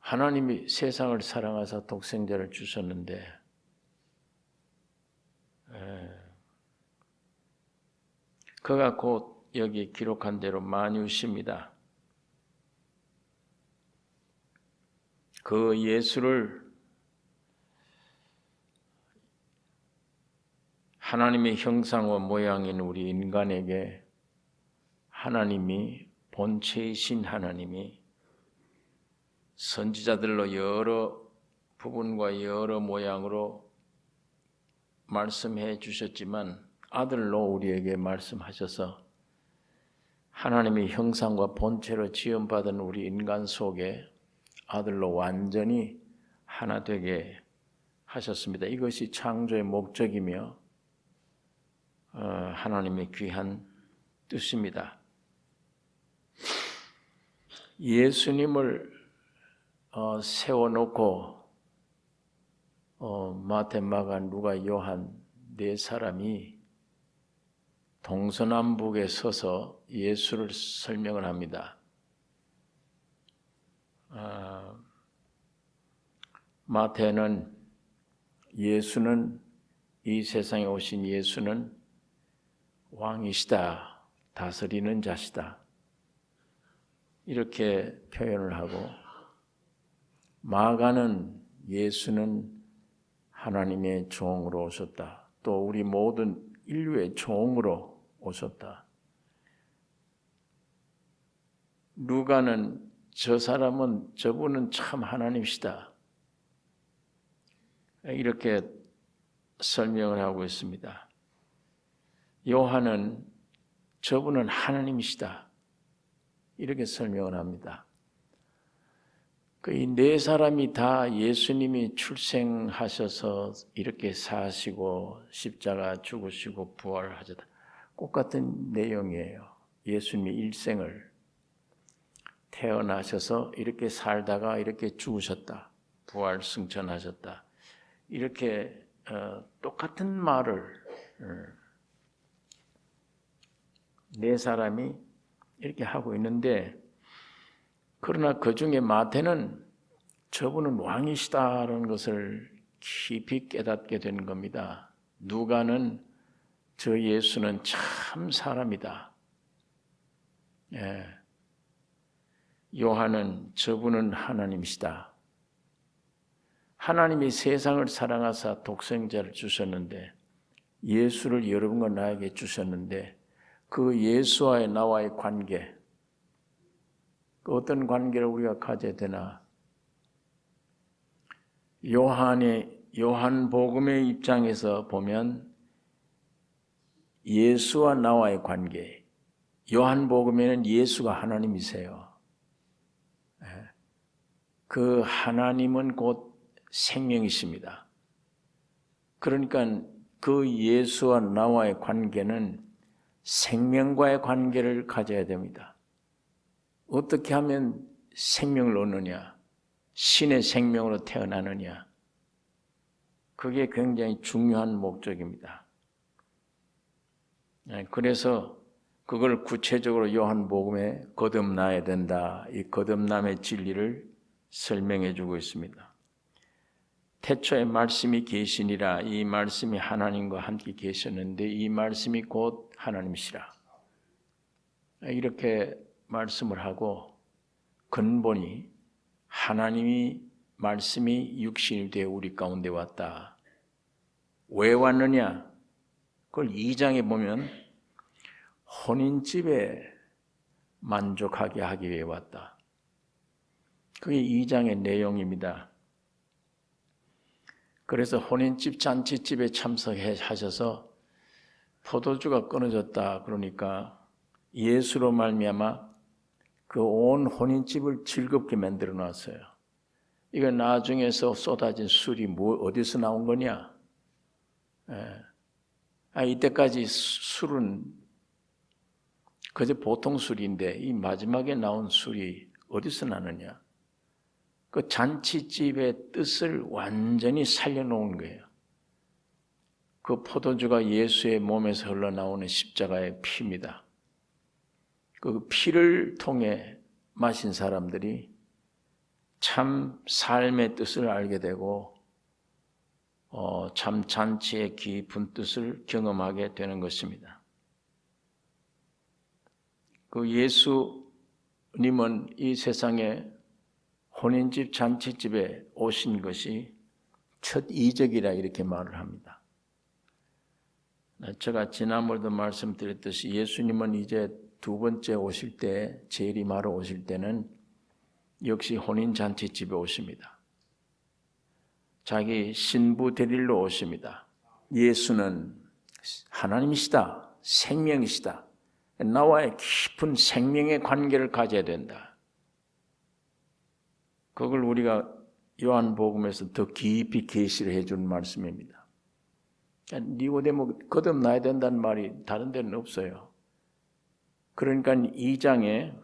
하나님이 세상을 사랑하사 독생자를 주셨는데 그가 곧 여기 기록한 대로 만유시입니다. 그 예수를 하나님의 형상과 모양인 우리 인간에게 하나님이 본체이신 하나님이 선지자들로 여러 부분과 여러 모양으로 말씀해 주셨지만 아들로 우리에게 말씀하셔서 하나님의 형상과 본체로 지음받은 우리 인간 속에 아들로 완전히 하나 되게 하셨습니다. 이것이 창조의 목적이며 하나님의 귀한 뜻입니다. 예수님을 세워놓고 마태, 마가, 누가, 요한 네 사람이 동서남북에 서서 예수를 설명을 합니다. 마태는 예수는 이 세상에 오신 예수는 왕이시다, 다스리는 자시다 이렇게 표현을 하고, 마가는 예수는 하나님의 종으로 오셨다, 또 우리 모든 인류의 종으로 오셨다. 누가는 저분은 참 하나님이시다 이렇게 설명을 하고 있습니다. 요한은 저분은 하나님이시다 이렇게 설명을 합니다. 이 네 사람이 다 예수님이 출생하셔서 이렇게 사시고 십자가 죽으시고 부활하셨다 똑같은 내용이에요. 예수님이 일생을 태어나셔서 이렇게 살다가 이렇게 죽으셨다, 부활 승천하셨다 이렇게 똑같은 말을 네 사람이 이렇게 하고 있는데, 그러나 그 중에 마태는 저분은 왕이시다라는 것을 깊이 깨닫게 된 겁니다. 누가는 저 예수는 참 사람이다. 요한은 저분은 하나님이시다. 하나님이 세상을 사랑하사 독생자를 주셨는데, 예수를 여러분과 나에게 주셨는데, 그 예수와의 나와의 관계, 어떤 관계를 우리가 가져야 되나? 요한복음의 입장에서 보면 예수와 나와의 관계, 요한복음에는 예수가 하나님이세요. 그 하나님은 곧 생명이십니다. 그러니까 그 예수와 나와의 관계는 생명과의 관계를 가져야 됩니다. 어떻게 하면 생명을 얻느냐? 신의 생명으로 태어나느냐? 그게 굉장히 중요한 목적입니다. 그래서 그걸 구체적으로 요한복음에 거듭나야 된다. 이 거듭남의 진리를 설명해 주고 있습니다. 태초에 말씀이 계시니라. 이 말씀이 하나님과 함께 계셨는데 이 말씀이 곧 하나님이시라. 이렇게 말씀을 하고, 근본이 하나님이 말씀이 육신이 되어 우리 가운데 왔다. 왜 왔느냐? 그걸 2장에 보면 혼인집에 만족하게 하기 위해 왔다. 그게 2장의 내용입니다. 그래서 혼인집 잔치집에 참석하셔서 포도주가 끊어졌다 그러니까 예수로 말미암아 그 온 혼인집을 즐겁게 만들어 놨어요. 이거 나중에서 쏟아진 술이 어디서 나온 거냐? 이때까지 술은 그저 보통 술인데 이 마지막에 나온 술이 어디서 나느냐? 그 잔치집의 뜻을 완전히 살려놓은 거예요. 그 포도주가 예수의 몸에서 흘러나오는 십자가의 피입니다. 그 피를 통해 마신 사람들이 참 삶의 뜻을 알게 되고 참 잔치의 깊은 뜻을 경험하게 되는 것입니다. 그 예수님은 이 세상에 혼인집 잔치집에 오신 것이 첫 이적이라 이렇게 말을 합니다. 제가 지난번에도 말씀드렸듯이 예수님은 이제 두 번째 오실 때, 재림하러 오실 때는 역시 혼인잔치집에 오십니다. 자기 신부 데리러 오십니다. 예수는 하나님이시다, 생명이시다, 나와의 깊은 생명의 관계를 가져야 된다. 그걸 우리가 요한복음에서 더 깊이 계시를 해준 말씀입니다. 니고데모 거듭나야 된다는 말이 다른 데는 없어요. 그러니까 2장에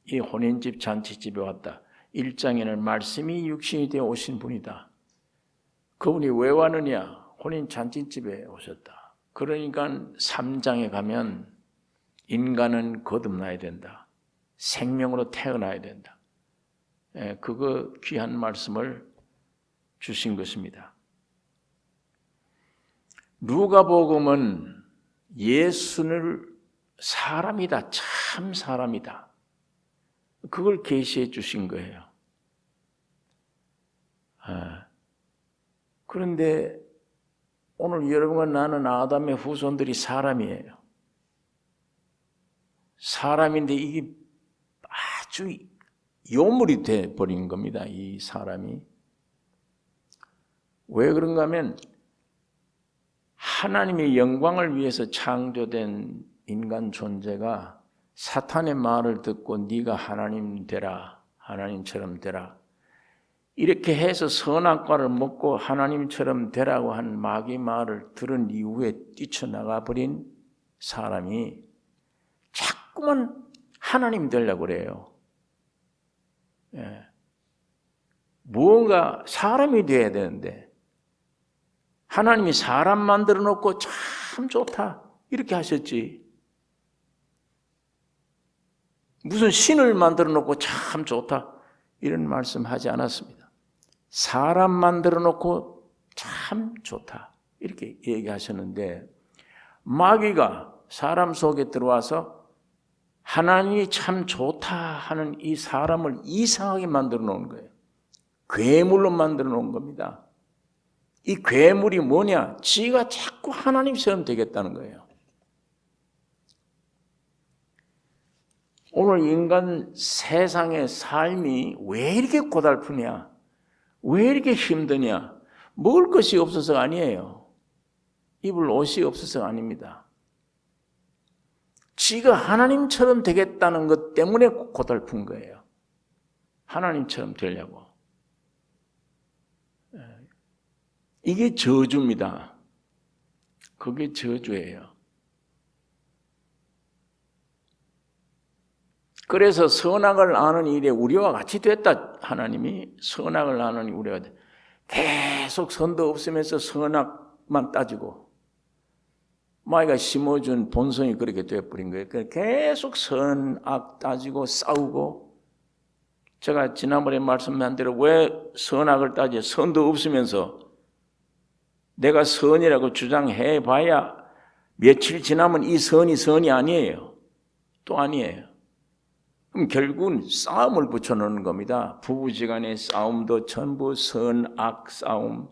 이 혼인집 잔치집에 왔다. 1장에는 말씀이 육신이 되어 오신 분이다. 그분이 왜 왔느냐? 혼인 잔치집에 오셨다. 그러니까 3장에 가면 인간은 거듭나야 된다. 생명으로 태어나야 된다. 그거 귀한 말씀을 주신 것입니다. 누가복음은 예수를 사람이다, 참 사람이다. 그걸 계시해 주신 거예요. 그런데 오늘 여러분과 나는 아담의 후손들이 사람이에요. 사람인데 이게 아주 요물이 돼버린 겁니다. 이 사람이. 왜 그런가 하면 하나님의 영광을 위해서 창조된 인간 존재가 사탄의 말을 듣고 네가 하나님 되라, 하나님처럼 되라, 이렇게 해서 선악과를 먹고 하나님처럼 되라고 한 마귀 말을 들은 이후에 뛰쳐나가 버린 사람이 자꾸만 하나님 되려고 그래요. 무언가 사람이 돼야 되는데 하나님이 사람 만들어 놓고 참 좋다 이렇게 하셨지, 무슨 신을 만들어 놓고 참 좋다 이런 말씀 하지 않았습니다. 사람 만들어 놓고 참 좋다 이렇게 얘기하셨는데, 마귀가 사람 속에 들어와서 하나님이 참 좋다 하는 이 사람을 이상하게 만들어 놓은 거예요. 괴물로 만들어 놓은 겁니다. 이 괴물이 뭐냐? 지가 자꾸 하나님처럼 되겠다는 거예요. 오늘 인간 세상의 삶이 왜 이렇게 고달프냐? 왜 이렇게 힘드냐? 먹을 것이 없어서가 아니에요. 입을 옷이 없어서가 아닙니다. 지가 하나님처럼 되겠다는 것 때문에 고달픈 거예요. 하나님처럼 되려고. 이게 저주입니다. 그게 저주예요. 그래서 선악을 아는 일에 우리와 같이 됐다. 하나님이 선악을 아는 우리가 계속 선도 없으면서 선악만 따지고, 마귀가 심어준 본성이 그렇게 되어버린 거예요. 계속 선악 따지고 싸우고. 제가 지난번에 말씀한 대로 왜 선악을 따져? 선도 없으면서 내가 선이라고 주장해봐야 며칠 지나면 이 선이 아니에요. 또 아니에요. 그럼 결국은 싸움을 붙여놓는 겁니다. 부부지간의 싸움도 전부 선악 싸움,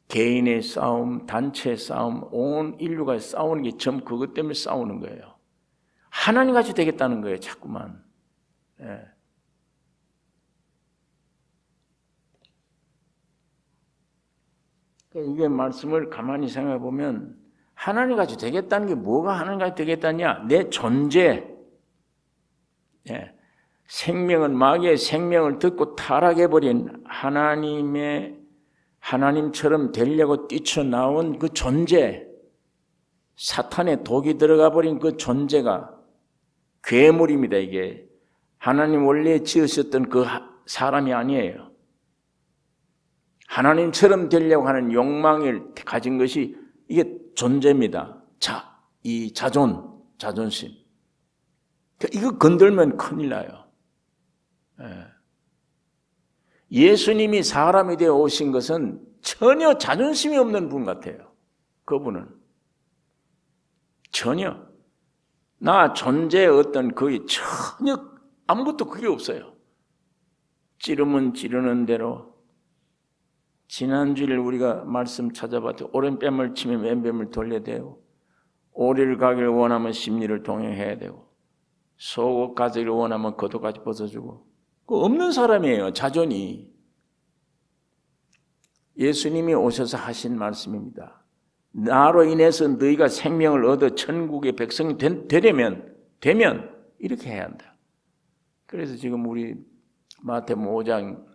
개인의 싸움, 단체 싸움, 온 인류가 싸우는 게 전부 그것 때문에 싸우는 거예요. 하나님같이 되겠다는 거예요, 자꾸만. 이게 말씀을 가만히 생각해 보면 하나님같이 되겠다는 게 뭐가 하나님같이 되겠다냐? 내 존재. 생명은 마귀의 생명을 듣고 타락해버린 하나님처럼 되려고 뛰쳐나온 그 존재, 사탄의 독이 들어가 버린 그 존재가 괴물입니다. 이게 하나님 원래 지으셨던 그 사람이 아니에요. 하나님처럼 되려고 하는 욕망을 가진 것이 이게 존재입니다. 이 자존심. 이거 건들면 큰일 나요. 예수님이 사람이 되어 오신 것은 전혀 자존심이 없는 분 같아요. 그분은 전혀 나 존재의 어떤 거의 전혀 아무것도 그게 없어요. 찌르면 찌르는 대로. 지난주에 우리가 말씀 찾아봤더니 오른뺨을 치면 왼뺨을 돌려대고, 오리를 가기를 원하면 심리를 동행해야 되고, 속옷 가지를 원하면 겉옷까지 벗어주고. 그 없는 사람이에요, 자존이. 예수님이 오셔서 하신 말씀입니다. 나로 인해서 너희가 생명을 얻어 천국의 백성이 되면 이렇게 해야 한다. 그래서 지금 우리 마태복음 5장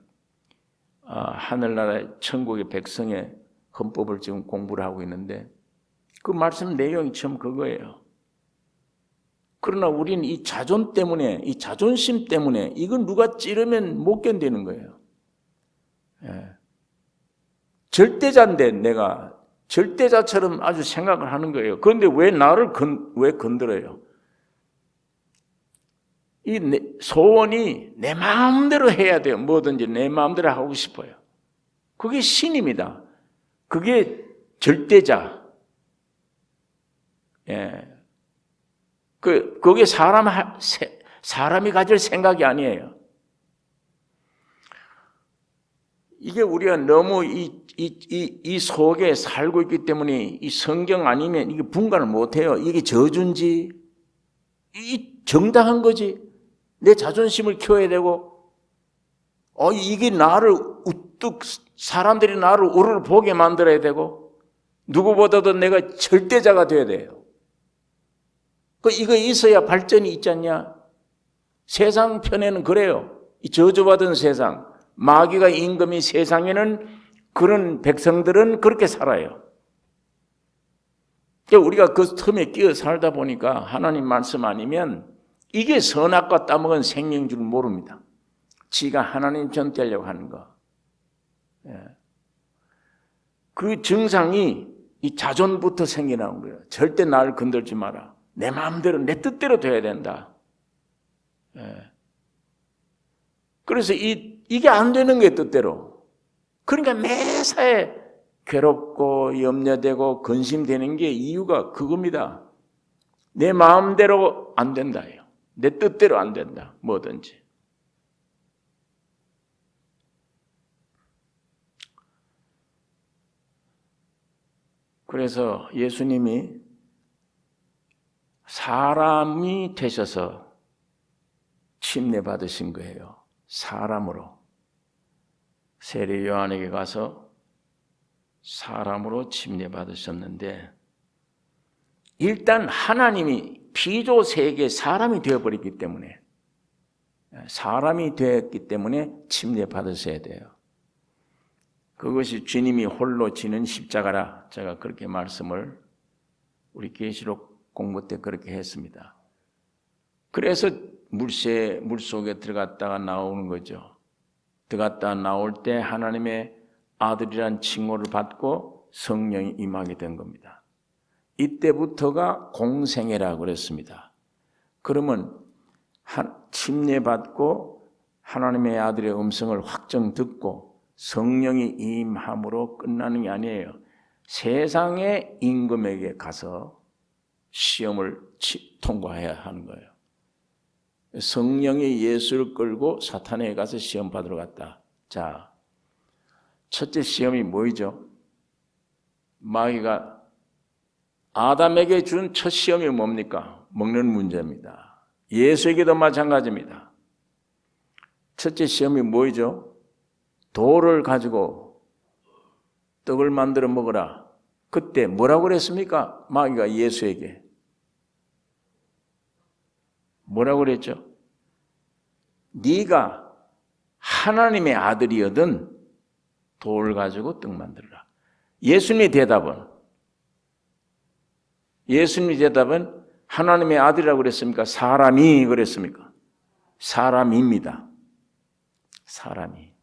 하늘나라의 천국의 백성의 헌법을 지금 공부를 하고 있는데 그 말씀 내용이 처음 그거예요. 그러나 우리는 이 자존 때문에, 이 자존심 때문에 이건 누가 찌르면 못 견디는 거예요. 예. 절대자인데 내가 절대자처럼 아주 생각을 하는 거예요. 그런데 왜 나를 왜 건드려요? 이 소원이 내 마음대로 해야 돼요. 뭐든지 내 마음대로 하고 싶어요. 그게 신입니다. 그게 절대자. 예. 그게 사람이 가질 생각이 아니에요. 이게 우리가 너무 이 속에 살고 있기 때문에 이 성경 아니면 이게 분간을 못해요. 이게 저주인지, 이 정당한 거지. 내 자존심을 키워야 되고, 이게 나를 우뚝, 사람들이 나를 우르르 보게 만들어야 되고, 누구보다도 내가 절대자가 돼야 돼요. 이거 있어야 발전이 있지 않냐? 세상 편에는 그래요. 이 저주받은 세상, 마귀가 임금인 세상에는 그런 백성들은 그렇게 살아요. 우리가 그 틈에 끼어 살다 보니까 하나님 말씀 아니면 이게 선악과 따먹은 생명인 줄 모릅니다. 지가 하나님 전 되려고 하는 거. 그 증상이 이 자존부터 생겨나온 거예요. 절대 나를 건들지 마라. 내 마음대로, 내 뜻대로 돼야 된다. 그래서 이게 안 되는 게 뜻대로. 그러니까 매사에 괴롭고 염려되고 근심되는 게 이유가 그겁니다. 내 마음대로 안 된다요. 내 뜻대로 안 된다. 뭐든지. 그래서 예수님이 사람이 되셔서 침례받으신 거예요. 사람으로. 세례 요한에게 가서 사람으로 침례받으셨는데 일단 하나님이 피조 세계 사람이 되어버렸기 때문에 침례받으셔야 돼요. 그것이 주님이 홀로 지는 십자가라. 제가 그렇게 말씀을 우리 계시록 공부 때 그렇게 했습니다. 그래서 물속에 들어갔다가 나오는 거죠. 들어갔다 나올 때 하나님의 아들이란 칭호를 받고 성령이 임하게 된 겁니다. 이때부터가 공생애라고 그랬습니다. 그러면 침례받고 하나님의 아들의 음성을 확정 듣고 성령이 임함으로 끝나는 게 아니에요. 세상의 임금에게 가서 시험을 통과해야 하는 거예요. 성령이 예수를 끌고 사탄에게 가서 시험 받으러 갔다. 자, 첫째 시험이 뭐이죠? 마귀가 아담에게 준 첫 시험이 뭡니까? 먹는 문제입니다. 예수에게도 마찬가지입니다. 첫째 시험이 뭐이죠? 돌을 가지고 떡을 만들어 먹어라. 그때 뭐라고 그랬습니까? 마귀가 예수에게 뭐라고 그랬죠? 네가 하나님의 아들이거든 돌 가지고 떡 만들어라. 예수님의 대답은 하나님의 아들이라고 그랬습니까? 사람이 그랬습니까? 사람입니다. 사람이.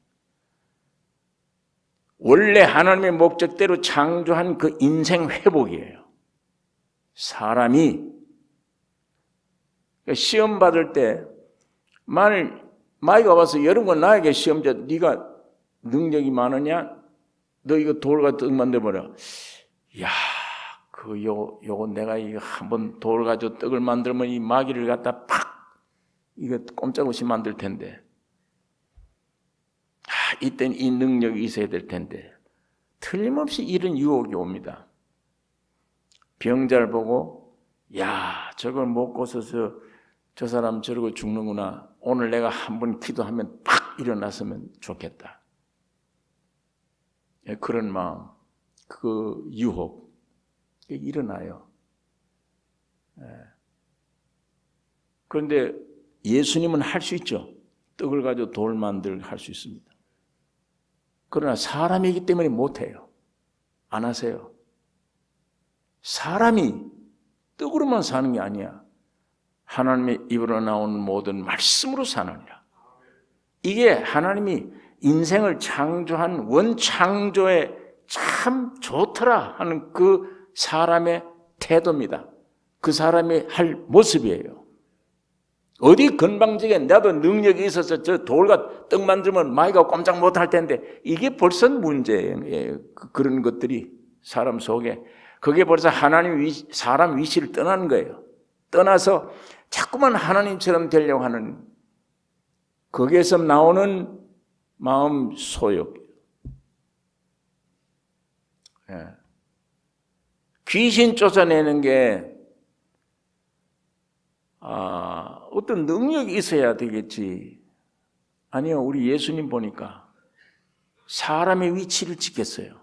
원래 하나님의 목적대로 창조한 그 인생 회복이에요. 사람이 시험 받을 때 만일 마귀가 와서 여러분 나에게 시험 줘 네가 능력이 많으냐? 너 이거 돌과 떡 만들어버려. 야, 요거 내가 이거 한번 돌 가지고 떡을 만들면 이 마귀를 갖다 팍 이거 꼼짝없이 만들 텐데. 이때는 이 능력이 있어야 될 텐데. 틀림없이 이런 유혹이 옵니다. 병자를 보고 야, 저걸 먹고서 저 사람 저러고 죽는구나. 오늘 내가 한번 기도하면 팍 일어났으면 좋겠다. 그런 마음, 그 유혹 일어나요. 그런데 예수님은 할 수 있죠. 떡을 가지고 돌 만들고 할 수 있습니다. 그러나 사람이기 때문에 못해요. 안 하세요. 사람이 떡으로만 사는 게 아니야. 하나님의 입으로 나오는 모든 말씀으로 사느니라. 이게 하나님이 인생을 창조한 원창조에 참 좋더라 하는 그 사람의 태도입니다. 그 사람이 할 모습이에요. 어디 건방지게 나도 능력이 있어서 저 돌과 떡 만들면 마귀가 꼼짝 못할 텐데 이게 벌써 문제예요. 그런 것들이 사람 속에 그게 벌써 하나님 사람 위치를 떠나는 거예요. 떠나서 자꾸만 하나님처럼 되려고 하는 거기에서 나오는 마음 소욕. 귀신 쫓아내는 게 어떤 능력이 있어야 되겠지. 아니요, 우리 예수님 보니까 사람의 위치를 지켰어요.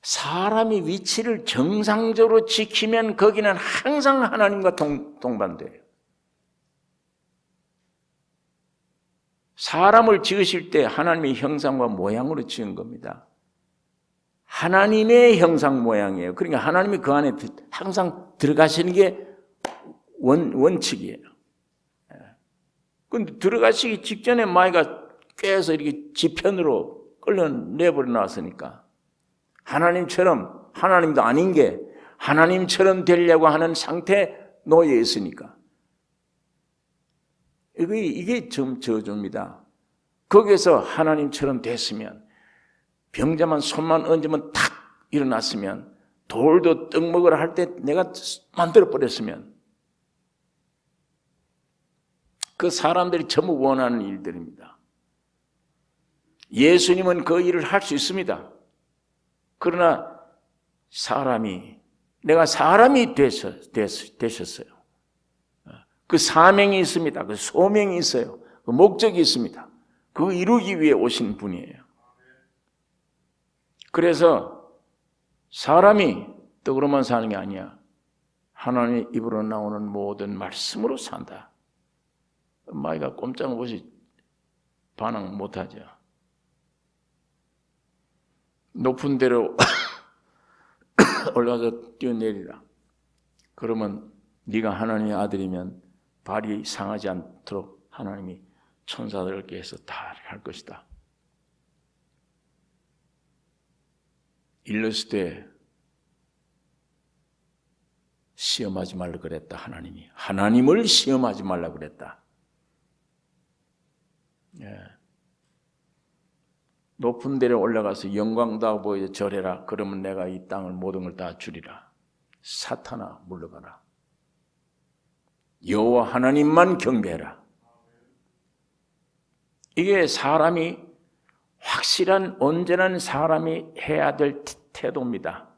사람이 위치를 정상적으로 지키면 거기는 항상 하나님과 동반돼요. 사람을 지으실 때 하나님의 형상과 모양으로 지은 겁니다. 하나님의 형상 모양이에요. 그러니까 하나님이 그 안에 항상 들어가시는 게 원칙이에요. 그런데 들어가시기 직전에 마귀가 꿰서 이렇게 지편으로 끌어내버려 놨으니까 하나님도 아닌 게 하나님처럼 되려고 하는 상태에 놓여 있으니까 이게 저주입니다. 거기에서 하나님처럼 됐으면 병자만 손만 얹으면 탁 일어났으면 돌도 떡 먹으라 할 때 내가 만들어 버렸으면 그 사람들이 전부 원하는 일들입니다. 예수님은 그 일을 할 수 있습니다. 그러나 내가 사람이 되셨어요. 그 사명이 있습니다. 그 소명이 있어요. 그 목적이 있습니다. 그거 이루기 위해 오신 분이에요. 그래서 사람이 떡으로만 사는 게 아니야. 하나님의 입으로 나오는 모든 말씀으로 산다. 마귀가 꼼짝없이 반응 못하죠. 높은 데로 올라가서 뛰어내리라. 그러면 네가 하나님의 아들이면 발이 상하지 않도록 하나님이 천사들께 해서 다 할 것이다. 일렀을 때 시험하지 말라 그랬다. 하나님을 시험하지 말라 그랬다. 높은 데로 올라가서 영광 다 보여 절해라. 그러면 내가 이 땅을 모든 걸 다 주리라. 사탄아 물러가라. 여호와 하나님만 경배해라. 이게 사람이 확실한 온전한 사람이 해야 될 태도입니다.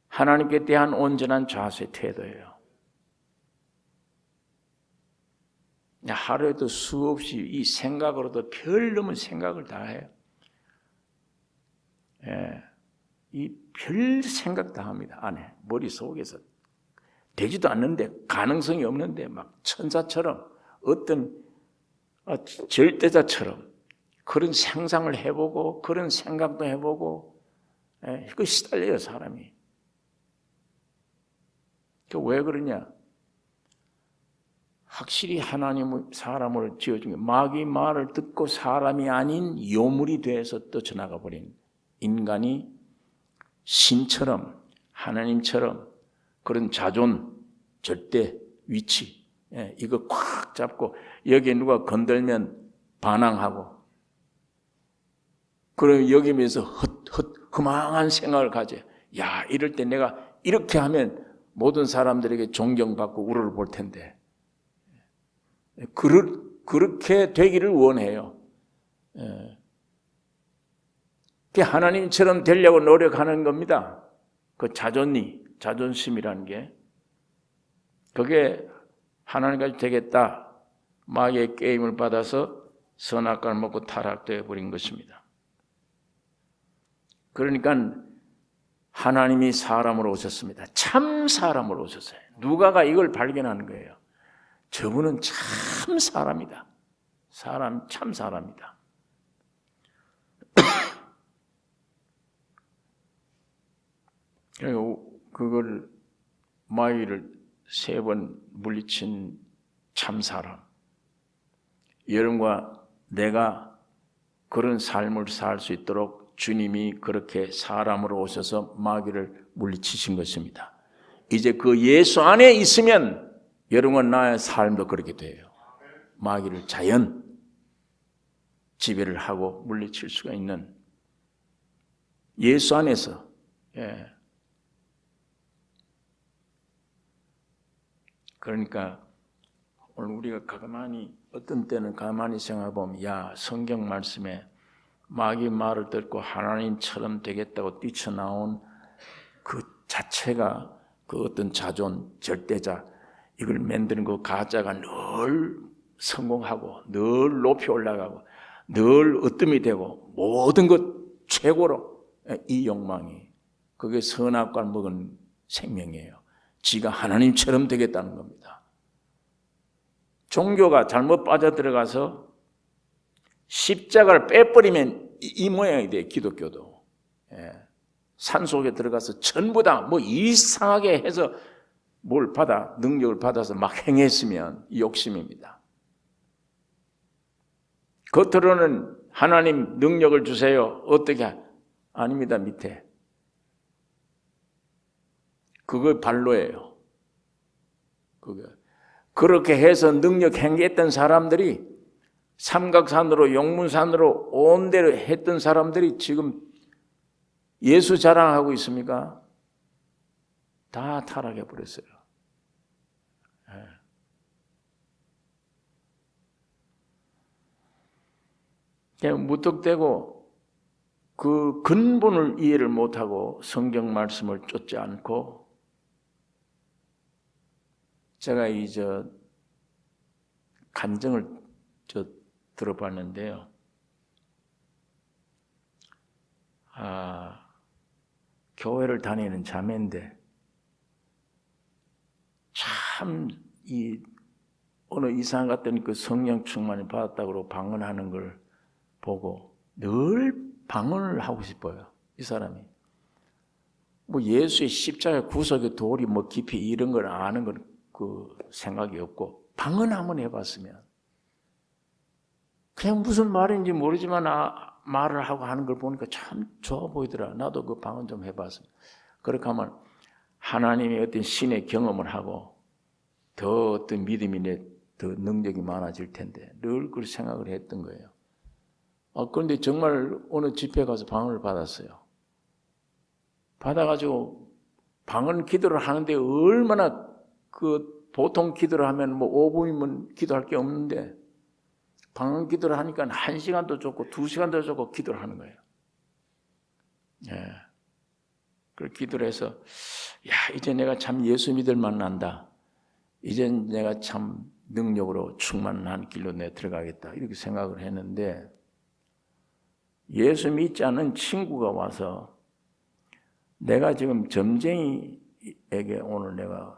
하나님께 대한 온전한 자세의 태도예요. 하루에도 수없이 이 생각으로도 별 넘은 생각을 다 해요. 이 별 생각 다 합니다. 안에 머릿속에서 되지도 않는데 가능성이 없는데 막 천사처럼 어떤 절대자처럼 그런 상상을 해보고 그런 생각도 해보고 그 시달려요 사람이. 왜 그러냐? 확실히 하나님은 사람을 지어준 게 마귀 말을 듣고 사람이 아닌 요물이 돼서 떠쳐나가 버린 인간이 신처럼 하나님처럼 그런 자존, 절대, 위치 이거 꽉 잡고 여기에 누가 건들면 반항하고, 그럼 여기면서 허망한 생각을 가져. 야, 이럴 때 내가 이렇게 하면 모든 사람들에게 존경받고 우러를 볼 텐데. 그렇게 되기를 원해요. 그게 하나님처럼 되려고 노력하는 겁니다. 그 자존심이라는 게. 그게 하나님까지 되겠다. 마귀의 게임을 받아서 선악과를 먹고 타락되어 버린 것입니다. 그러니까 하나님이 사람으로 오셨습니다. 참 사람으로 오셨어요. 누가가 이걸 발견하는 거예요. 저분은 참 사람이다. 참 사람이다. 그걸 마귀를 3번 물리친 참 사람. 여러분과 내가 그런 삶을 살 수 있도록 주님이 그렇게 사람으로 오셔서 마귀를 물리치신 것입니다. 이제 그 예수 안에 있으면 여러분과 나의 삶도 그렇게 돼요. 마귀를 자연 지배를 하고 물리칠 수가 있는 예수 안에서. 그러니까 오늘 우리가 가만히 어떤 때는 가만히 생각해 보면 야, 성경 말씀에 마귀 말을 듣고 하나님처럼 되겠다고 뛰쳐나온 그 자체가 그 어떤 자존, 절대자 이걸 만드는 그 가짜가 늘 성공하고 늘 높이 올라가고 늘 으뜸이 되고 모든 것 최고로 이 욕망이 그게 선악과를 먹은 생명이에요. 지가 하나님처럼 되겠다는 겁니다. 종교가 잘못 빠져들어가서 십자가를 빼버리면 이 모양이 돼요. 기독교도. 산속에 들어가서 전부 다 뭐 이상하게 해서 뭘 받아 능력을 받아서 막 행했으면 욕심입니다. 겉으로는 하나님 능력을 주세요. 어떻게? 아닙니다. 밑에. 그거 발로예요. 그렇게 해서 능력 행했던 사람들이 삼각산으로 용문산으로 온 데로 했던 사람들이 지금 예수 자랑하고 있습니까? 다 타락해 버렸어요. 그냥 무턱대고 그 근본을 이해를 못하고 성경 말씀을 쫓지 않고 제가 간증을 들어봤는데요. 교회를 다니는 자매인데 참 어느 이상 갔더니 그 성령 충만을 받았다고 방언하는 걸 보고 늘 방언을 하고 싶어요. 이 사람이. 뭐 예수의 십자가 구석의 돌이 뭐 깊이 이런 걸 아는 건 그 생각이 없고 방언 한번 해봤으면 그냥 무슨 말인지 모르지만 말을 하고 하는 걸 보니까 참 좋아 보이더라. 나도 그 방언 좀 해봤으면. 그렇게 하면 하나님의 어떤 신의 경험을 하고 더 어떤 믿음이 더 능력이 많아질 텐데 늘 그렇게 생각을 했던 거예요. 그런데 정말 어느 집회 가서 방언을 받았어요. 받아가지고 방언 기도를 하는데 얼마나 보통 기도를 하면 뭐 5분이면 기도할 게 없는데 방언 기도를 하니까 1시간도 좋고 2시간도 좋고 기도를 하는 거예요. 그걸 기도를 해서 야, 이제 내가 참 예수 믿을 만난다. 이제 내가 참 능력으로 충만한 길로 내 들어가겠다. 이렇게 생각을 했는데 예수 믿지 않은 친구가 와서 내가 지금 점쟁이에게 오늘 내가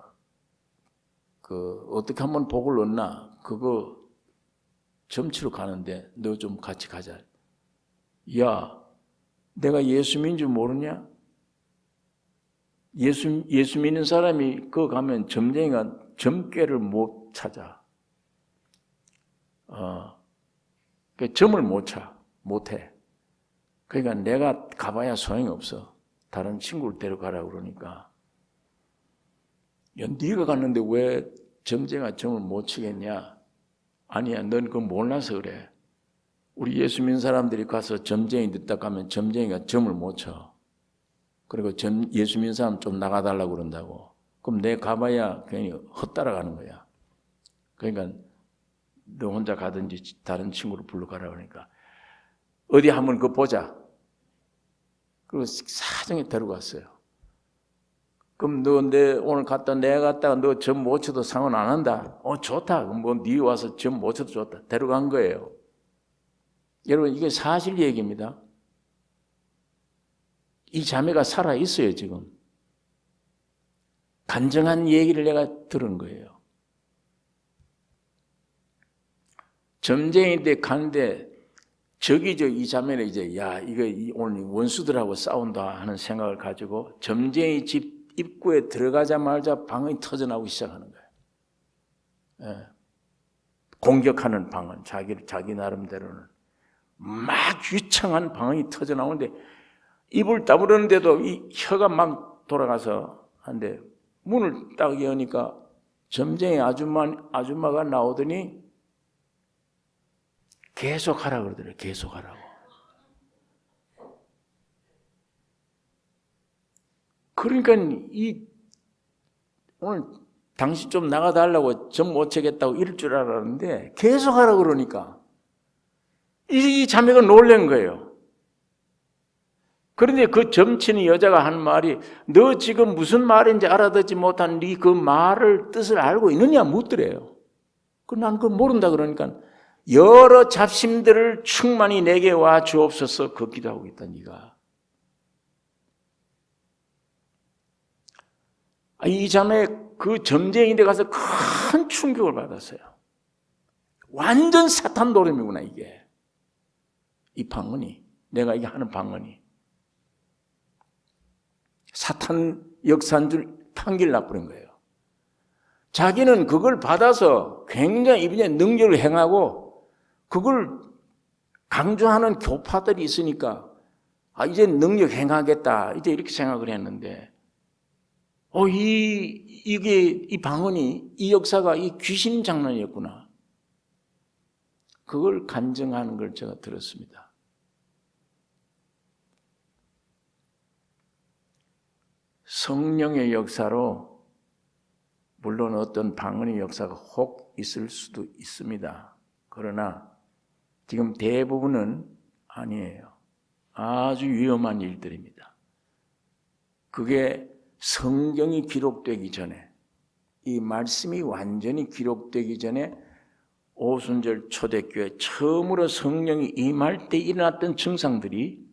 어떻게 하면 복을 얻나 그거 점치러 가는데 너 좀 같이 가자. 야, 내가 예수 믿는 줄 모르냐? 예수 믿는 사람이 그거 가면 점쟁이가 점괘를 못 찾아. 그 점을 못해. 그러니까 내가 가봐야 소용이 없어. 다른 친구를 데려가라고 그러니까. 야, 네가 갔는데 왜 점쟁이가 점을 못 치겠냐? 아니야, 넌 그거 몰라서 그래. 우리 예수 믿는 사람들이 가서 점쟁이 듣다 가면 점쟁이가 점을 못 쳐. 그리고 예수 믿는 사람 좀 나가달라고 그런다고. 그럼 내 가봐야 괜히 헛따라가는 거야. 그러니까 너 혼자 가든지 다른 친구를 불러가라 그러니까 어디 한번 그거 보자. 그리고 사정에 데려갔어요. 그럼 너 오늘 내가 갔다가 너 점 못 쳐도 상관 안 한다. 좋다. 그럼 뭐 네 와서 점 못 쳐도 좋다. 데려간 거예요. 여러분 이게 사실 얘기입니다. 이 자매가 살아 있어요 지금. 간증한 얘기를 내가 들은 거예요. 점쟁이인데 가는데 이 자매는 이제 이거 오늘 원수들하고 싸운다 하는 생각을 가지고 점쟁이 집 입구에 들어가자마자 방언이 터져나오기 시작하는 거예요. 예. 공격하는 방언, 자기 나름대로는 막 유창한 방언이 터져나오는데 입을 다물었는데도 이 혀가 막 돌아가서 한데 문을 딱 여니까 점쟁이 아줌마가 나오더니 계속 하라 그러더래요. 계속 하라고. 그러니까 오늘 당신 좀 나가달라고 점 못 채겠다고 이럴 줄 알았는데 계속 하라 그러니까 이 자매가 놀란 거예요. 그런데 그 점치는 여자가 한 말이 너 지금 무슨 말인지 알아듣지 못한 네 그 말을 뜻을 알고 있느냐 묻더래요. 난 그걸 모른다 그러니까 여러 잡심들을 충만히 내게 와 주옵소서 그 기도하고 있다 네가. 이 자매 그 점쟁이인데 가서 큰 충격을 받았어요. 완전 사탄 노름이구나 이게. 이 방언이 내가 이게 하는 방언이 사탄 역사인 줄 판결 나버린 거예요. 자기는 그걸 받아서 굉장히 이분의 능력을 행하고 그걸 강조하는 교파들이 있으니까 이제 능력 행하겠다 이제 이렇게 생각을 했는데 이 방언이 이 역사가 이 귀신 장난이었구나. 그걸 간증하는 걸 제가 들었습니다. 성령의 역사로 물론 어떤 방언의 역사가 혹 있을 수도 있습니다. 그러나 지금 대부분은 아니에요. 아주 위험한 일들입니다. 그게 성경이 기록되기 전에 이 말씀이 완전히 기록되기 전에 오순절 초대교회 처음으로 성령이 임할 때 일어났던 증상들이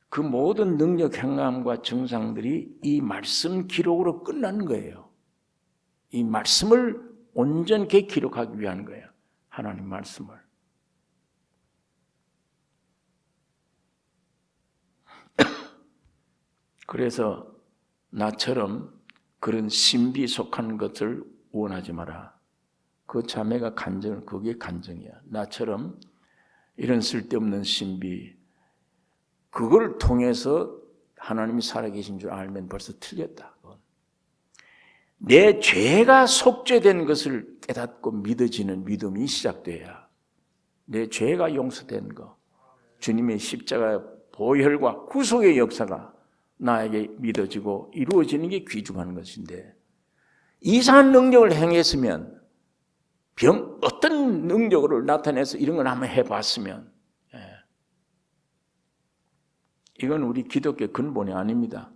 그 모든 능력 행함과 증상들이 이 말씀 기록으로 끝나는 거예요. 이 말씀을 온전히 기록하기 위한 거예요. 하나님 말씀을. 그래서 나처럼 그런 신비 속한 것을 원하지 마라. 그 자매가 그게 간증이야. 나처럼 이런 쓸데없는 신비, 그걸 통해서 하나님이 살아계신 줄 알면 벌써 틀렸다. 내 죄가 속죄된 것을 깨닫고 믿어지는 믿음이 시작돼야 내 죄가 용서된 거, 주님의 십자가 보혈과 구속의 역사가 나에게 믿어지고 이루어지는 게 귀중한 것인데 이상한 능력을 행했으면 어떤 능력으로 나타내서 이런 걸 한번 해봤으면 이건 우리 기독교 근본이 아닙니다.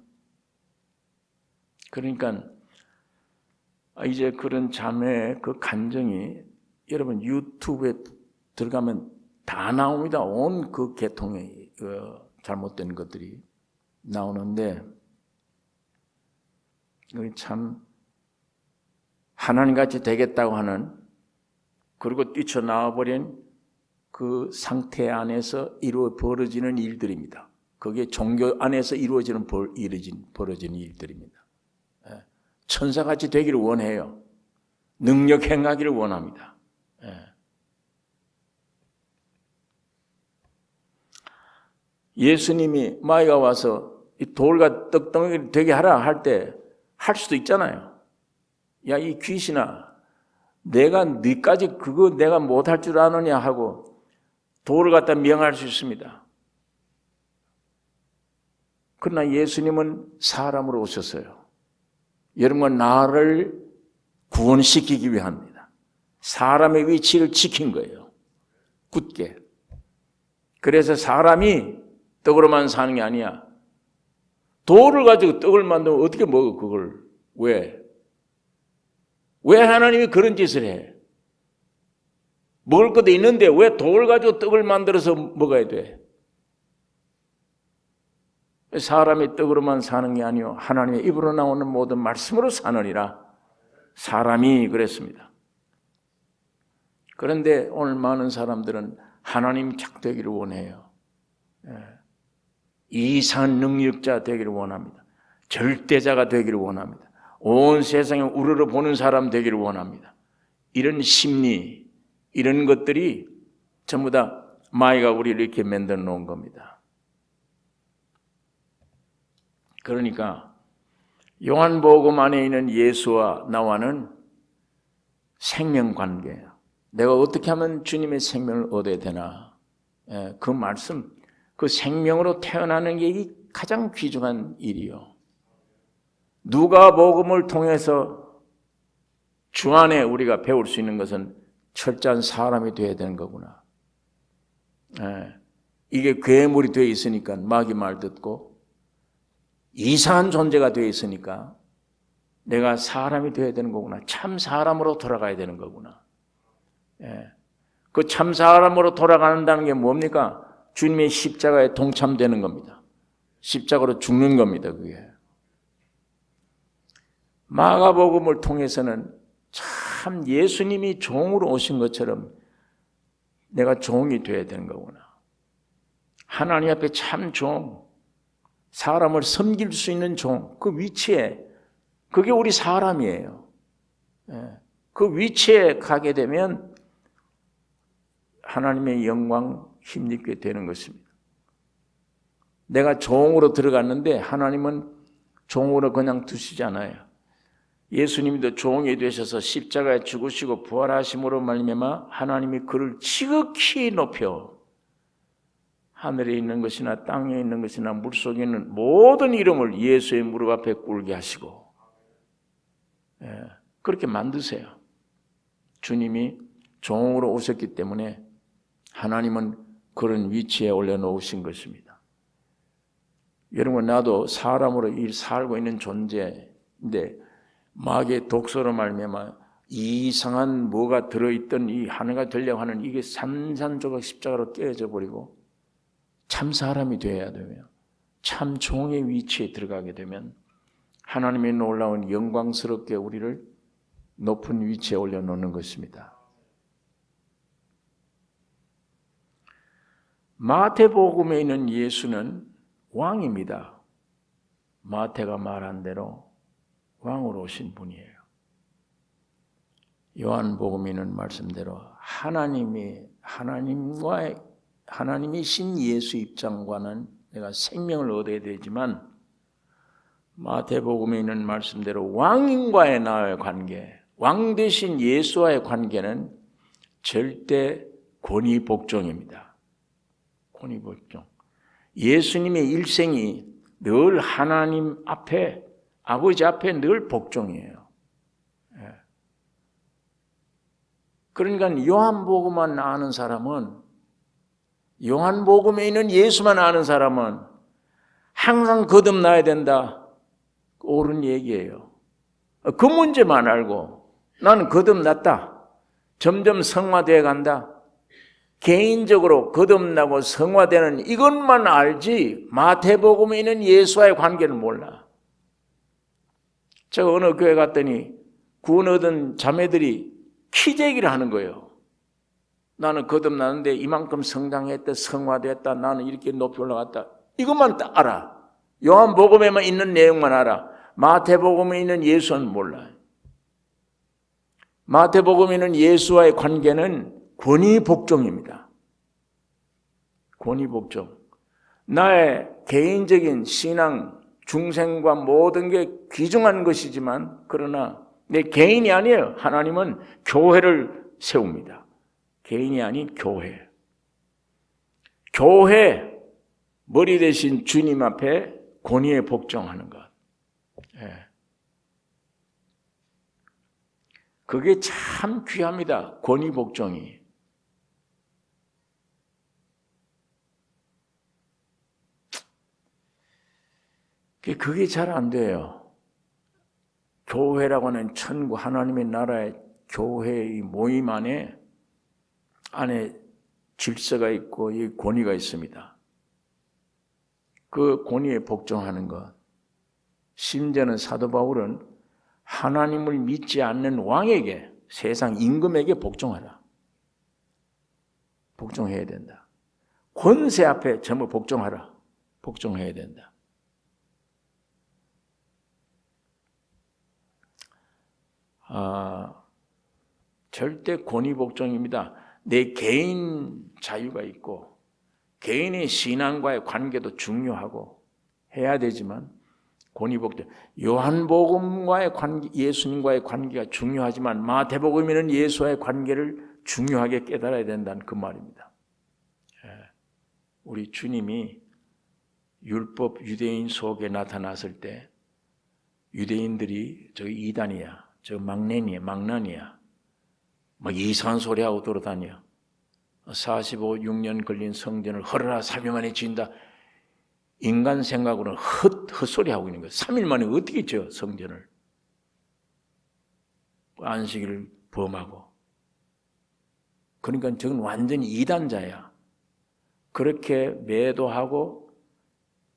그러니까 이제 그런 자매의 그 간증이 여러분 유튜브에 들어가면 다 나옵니다. 온 그 계통의 잘못된 것들이 나오는데 참 하나님같이 되겠다고 하는 그리고 뛰쳐나와버린 그 상태 안에서 벌어지는 일들입니다. 그게 종교 안에서 벌어지는 일들입니다. 천사같이 되기를 원해요. 능력 행하기를 원합니다. 예수님이 마귀가 와서 이 돌과 떡덩이를 되게 하라 할 때 할 수도 있잖아요. 야, 이 귀신아, 내가 너까지 그거 내가 못할 줄 아느냐 하고 돌을 갖다 명할 수 있습니다. 그러나 예수님은 사람으로 오셨어요. 여러분과 나를 구원시키기 위함입니다. 사람의 위치를 지킨 거예요. 굳게. 그래서 사람이 떡으로만 사는 게 아니야. 돌을 가지고 떡을 만들면 어떻게 먹어, 그걸? 왜? 왜 하나님이 그런 짓을 해? 먹을 것도 있는데 왜 돌을 가지고 떡을 만들어서 먹어야 돼? 사람이 떡으로만 사는 게 아니요 하나님의 입으로 나오는 모든 말씀으로 사느니라. 사람이 그랬습니다. 그런데 오늘 많은 사람들은 하나님 작되기를 원해요. 이상한 능력자 되기를 원합니다. 절대자가 되기를 원합니다. 온 세상에 우러러 보는 사람 되기를 원합니다. 이런 심리, 이런 것들이 전부 다 마귀가 우리를 이렇게 만들어 놓은 겁니다. 그러니까 요한복음 안에 있는 예수와 나와는 생명관계예요. 내가 어떻게 하면 주님의 생명을 얻어야 되나? 그 말씀, 그 생명으로 태어나는 게 가장 귀중한 일이요. 누가복음을 통해서 주 안에 우리가 배울 수 있는 것은 철저한 사람이 되어야 되는 거구나. 이게 괴물이 되어 있으니까 마귀 말 듣고 이상한 존재가 되어 있으니까 내가 사람이 되어야 되는 거구나. 참 사람으로 돌아가야 되는 거구나. 그 참 사람으로 돌아간다는 게 뭡니까? 주님의 십자가에 동참되는 겁니다. 십자가로 죽는 겁니다. 그게. 마가복음을 통해서는 참 예수님이 종으로 오신 것처럼 내가 종이 되어야 되는 거구나. 하나님 앞에 참 종, 사람을 섬길 수 있는 종, 그 위치에, 그게 우리 사람이에요. 그 위치에 가게 되면 하나님의 영광 힘입게 되는 것입니다. 내가 종으로 들어갔는데 하나님은 종으로 그냥 두시지 않아요. 예수님도 종이 되셔서 십자가에 죽으시고 부활하심으로 말미암아 하나님이 그를 지극히 높여 하늘에 있는 것이나 땅에 있는 것이나 물속에 있는 모든 이름을 예수의 무릎 앞에 꿇게 하시고 그렇게 만드세요. 주님이 종으로 오셨기 때문에 하나님은 그런 위치에 올려놓으신 것입니다. 여러분, 나도 사람으로 살고 있는 존재인데 마귀의 독소로 말미암아 이상한 뭐가 들어있던 이 하나가 되려고 하는 이게 산산조각 십자가로 깨어져 버리고 참 사람이 되어야 되며 참 종의 위치에 들어가게 되면 하나님의 놀라운 영광스럽게 우리를 높은 위치에 올려놓는 것입니다. 마태복음에 있는 예수는 왕입니다. 마태가 말한 대로 왕으로 오신 분이에요. 요한복음에 있는 말씀대로 하나님이신 예수 입장과는 내가 생명을 얻어야 되지만 마태복음에 있는 말씀대로 왕과의 나의 관계, 왕 대신 예수와의 관계는 절대 권위복종입니다. 권위복종. 예수님의 일생이 늘 하나님 앞에, 아버지 앞에 늘 복종이에요. 그러니까 요한복음만 아는 사람은, 요한복음에 있는 예수만 아는 사람은 항상 거듭나야 된다. 옳은 얘기예요. 그 문제만 알고 나는 거듭났다. 점점 성화되어 간다. 개인적으로 거듭나고 성화되는 이것만 알지 마태복음에 있는 예수와의 관계는 몰라. 제가 어느 교회 갔더니 구원 얻은 자매들이 키재기를 하는 거예요. 나는 거듭났는데 이만큼 성장했다, 성화됐다, 나는 이렇게 높이 올라갔다. 이것만 딱 알아. 요한복음에만 있는 내용만 알아. 마태복음에 있는 예수는 몰라. 마태복음에 있는 예수와의 관계는 권위복종입니다. 권위복종. 나의 개인적인 신앙, 중생과 모든 게 귀중한 것이지만 그러나 내 개인이 아니에요. 하나님은 교회를 세웁니다. 개인이 아닌 교회. 교회 머리 대신 주님 앞에 권위에 복종하는 것. 예. 그게 참 귀합니다. 권위 복종이. 그게 잘 안 돼요. 교회라고 하는 천국 하나님의 나라의 교회의 모임 안에 질서가 있고 이 권위가 있습니다. 그 권위에 복종하는 것. 심지어는 사도 바울은 하나님을 믿지 않는 왕에게, 세상 임금에게 복종하라. 복종해야 된다. 권세 앞에 전부 복종하라. 복종해야 된다. 절대 권위 복종입니다. 내 개인 자유가 있고 개인의 신앙과의 관계도 중요하고 해야 되지만 권위 복종. 요한복음과의 관계, 예수님과의 관계가 중요하지만 마태복음에는 예수와의 관계를 중요하게 깨달아야 된다는 그 말입니다. 우리 주님이 율법 유대인 속에 나타났을 때 유대인들이 저 이단이야, 저 망난이야, 막 이상한 소리하고 돌아다녀. 45-6년 걸린 성전을 헐어라 3일 만에 지은다. 인간 생각으로는 헛소리하고 있는 거예요. 3일 만에 어떻게 지어 성전을. 안식일을 범하고. 그러니까 저건 완전히 이단자야. 그렇게 매도하고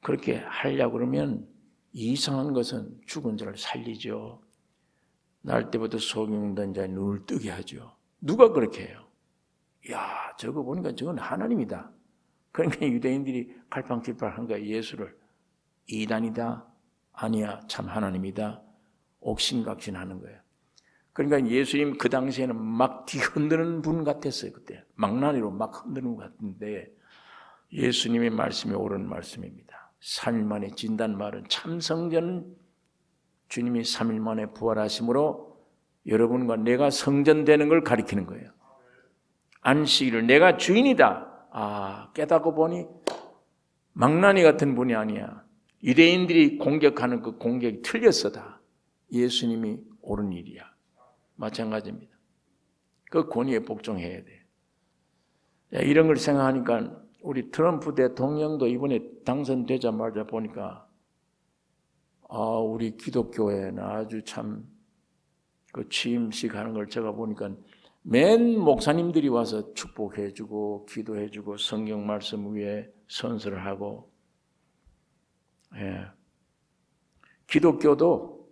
그렇게 하려고 그러면 이상한 것은 죽은 자를 살리죠. 날 때부터 소경된 자의 눈을 뜨게 하죠. 누가 그렇게 해요? 야, 저거 보니까 저건 하나님이다. 그러니까 유대인들이 갈팡질팡한 거야. 예수를. 이단이다. 아니야. 참 하나님이다. 옥신각신하는 거예요. 그러니까 예수님 그 당시에는 막 뒤흔드는 분 같았어요. 그때 망나니로 막 흔드는 것 같은데 예수님의 말씀이 옳은 말씀입니다. 3일 만에 진단 말은 참 성전, 주님이 3일 만에 부활하심으로 여러분과 내가 성전되는 걸 가리키는 거예요. 안식일을 내가 주인이다. 깨닫고 보니 망나니 같은 분이 아니야. 유대인들이 공격하는 그 공격이 틀렸어 다. 예수님이 옳은 일이야. 마찬가지입니다. 그 권위에 복종해야 돼. 이런 걸 생각하니까 우리 트럼프 대통령도 이번에 당선되자마자 보니까 우리 기독교회는 아주 참 그 취임식 하는 걸 제가 보니까 맨 목사님들이 와서 축복해주고 기도해주고 성경 말씀 위에 선서를 하고, 기독교도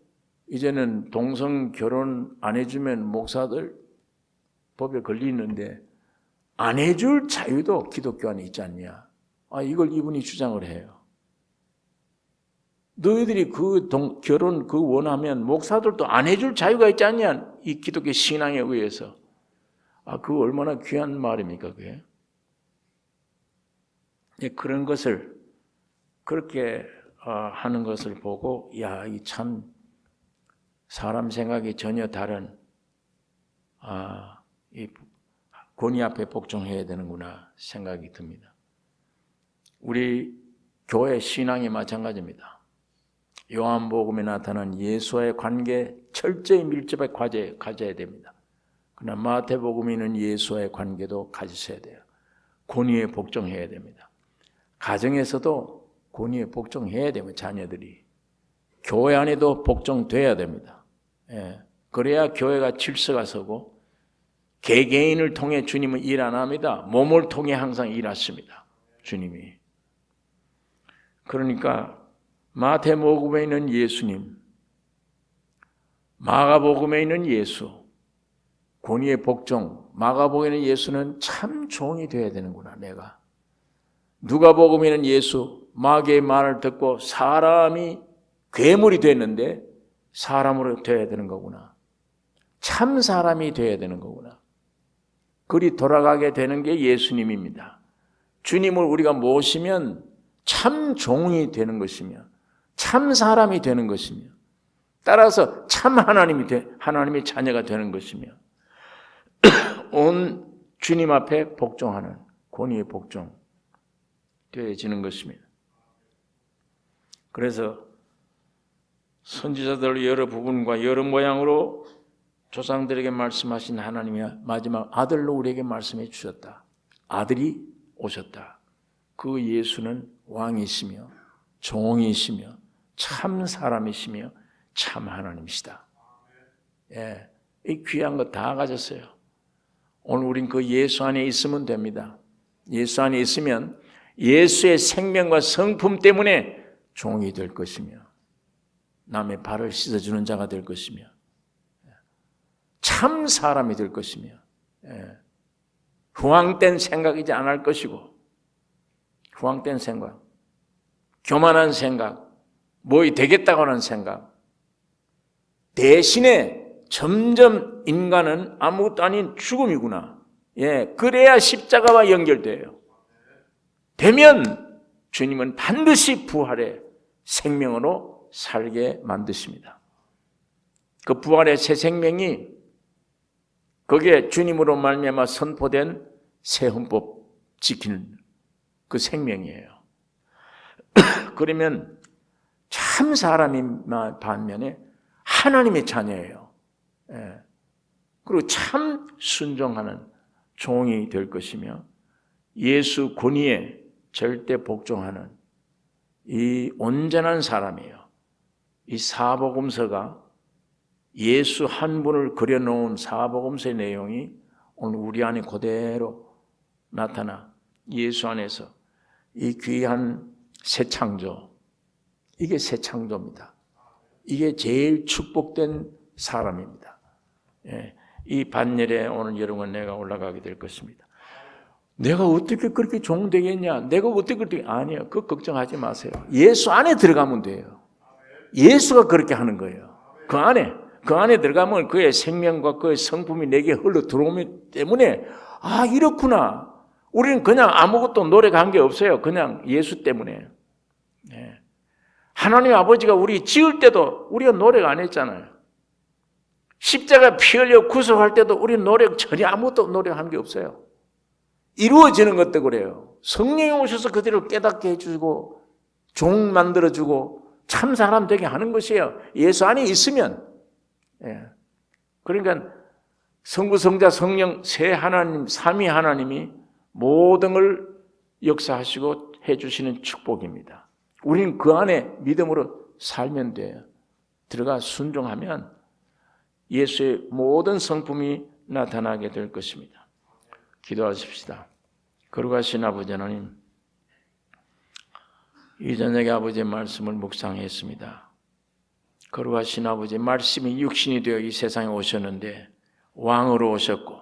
이제는 동성 결혼 안 해주면 목사들 법에 걸리는데 안 해줄 자유도 기독교 안에 있지 않냐. 이걸 이분이 주장을 해요. 너희들이 결혼 원하면 목사들도 안 해줄 자유가 있지 않냐. 이 기독교 신앙에 의해서. 그거 얼마나 귀한 말입니까, 그게? 그런 것을 그렇게 하는 것을 보고, 이 참 사람 생각이 전혀 다른 이 권위 앞에 복종해야 되는구나 생각이 듭니다. 우리 교회 신앙이 마찬가지입니다. 요한복음에 나타난 예수와의 관계 철저히 밀접하게 가져야 됩니다. 그러나 마태복음에는 예수와의 관계도 가지셔야 돼요. 권위에 복종해야 됩니다. 가정에서도 권위에 복종해야 되면 자녀들이 교회 안에도 복종돼야 됩니다. 그래야 교회가 질서가 서고 개개인을 통해 주님은 일 안 합니다. 몸을 통해 항상 일하십니다. 주님이. 그러니까 마태복음에 있는 예수님, 마가복음에 있는 예수, 권위의 복종, 마가복음에 있는 예수는 참 종이 되어야 되는구나, 내가. 누가복음에 있는 예수, 마귀의 말을 듣고 사람이 괴물이 됐는데 사람으로 되어야 되는 거구나. 참 사람이 되어야 되는 거구나. 그리 돌아가게 되는 게 예수님입니다. 주님을 우리가 모시면 참 종이 되는 것이며 참 사람이 되는 것이며 따라서 참 하나님의 자녀가 되는 것이며 온 주님 앞에 복종하는 권위의 복종. 되어지는 것입니다. 그래서 선지자들 여러 부분과 여러 모양으로 조상들에게 말씀하신 하나님이 마지막 아들로 우리에게 말씀해 주셨다. 아들이 오셨다. 그 예수는 왕이시며 종이시며 참 사람이시며 참 하나님이시다. 예, 이 귀한 거 다 가졌어요. 오늘 우린 그 예수 안에 있으면 됩니다. 예수 안에 있으면 예수의 생명과 성품 때문에 종이 될 것이며 남의 발을 씻어주는 자가 될 것이며 참 사람이 될 것이며 후황된 생각이지 않을 것이고 후황된 생각, 교만한 생각, 뭐 되겠다고 하는 생각 대신에 점점 인간은 아무것도 아닌 죽음이구나. 그래야 십자가와 연결돼요. 되면 주님은 반드시 부활의 생명으로 살게 만드십니다. 그 부활의 새 생명이 거기에 주님으로 말미암아 선포된 새 헌법 지키는 그 생명이에요. 그러면 참 사람이 반면에 하나님의 자녀예요. 그리고 참 순종하는 종이 될 것이며 예수 권위에 절대 복종하는 이 온전한 사람이에요. 이 사복음서가 예수 한 분을 그려놓은 사복음서의 내용이 오늘 우리 안에 그대로 나타나 예수 안에서 이 귀한 새 창조, 이게 새 창조입니다. 이게 제일 축복된 사람입니다. 이 반열에 오늘 여러분 내가 올라가게 될 것입니다. 내가 어떻게 그렇게 종 되겠냐? 내가 어떻게 그렇게 아니요. 그거 걱정하지 마세요. 예수 안에 들어가면 돼요. 예수가 그렇게 하는 거예요. 그 안에 들어가면 그의 생명과 그의 성품이 내게 흘러 들어오기 때문에 이렇구나. 우리는 그냥 아무것도 노력한 게 없어요. 그냥 예수 때문에. 하나님 아버지가 우리 지을 때도 우리가 노력 안 했잖아요. 십자가 피 흘려 구속할 때도 우리 노력 전혀 아무것도 노력한 게 없어요. 이루어지는 것도 그래요. 성령이 오셔서 그들을 깨닫게 해주고 종 만들어주고 참 사람 되게 하는 것이에요. 예수 안에 있으면. 그러니까 성부, 성자, 성령 세 하나님, 삼위 하나님이 모든 걸 역사하시고 해주시는 축복입니다. 우리는 그 안에 믿음으로 살면 돼요. 들어가 순종하면 예수의 모든 성품이 나타나게 될 것입니다. 기도하십시다. 거룩하신 아버지 하나님, 이 저녁에 아버지의 말씀을 묵상했습니다. 거룩하신 아버지, 말씀이 육신이 되어 이 세상에 오셨는데 왕으로 오셨고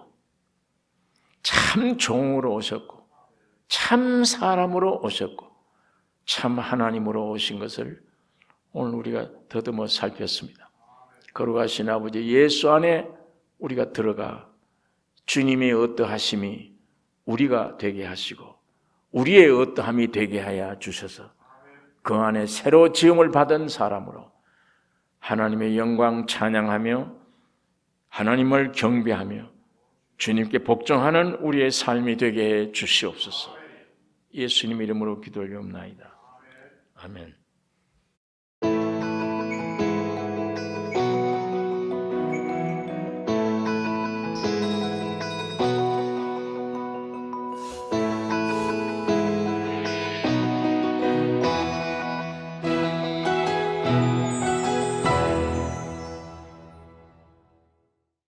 참 종으로 오셨고 참 사람으로 오셨고 참 하나님으로 오신 것을 오늘 우리가 더듬어 살폈습니다. 거룩하신 아버지, 예수 안에 우리가 들어가 주님의 어떠하심이 우리가 되게 하시고 우리의 어떠함이 되게 하여 주셔서 그 안에 새로 지음을 받은 사람으로 하나님의 영광 찬양하며 하나님을 경배하며 주님께 복종하는 우리의 삶이 되게 해 주시옵소서. 예수님 이름으로 기도 올리옵나이다. 아멘.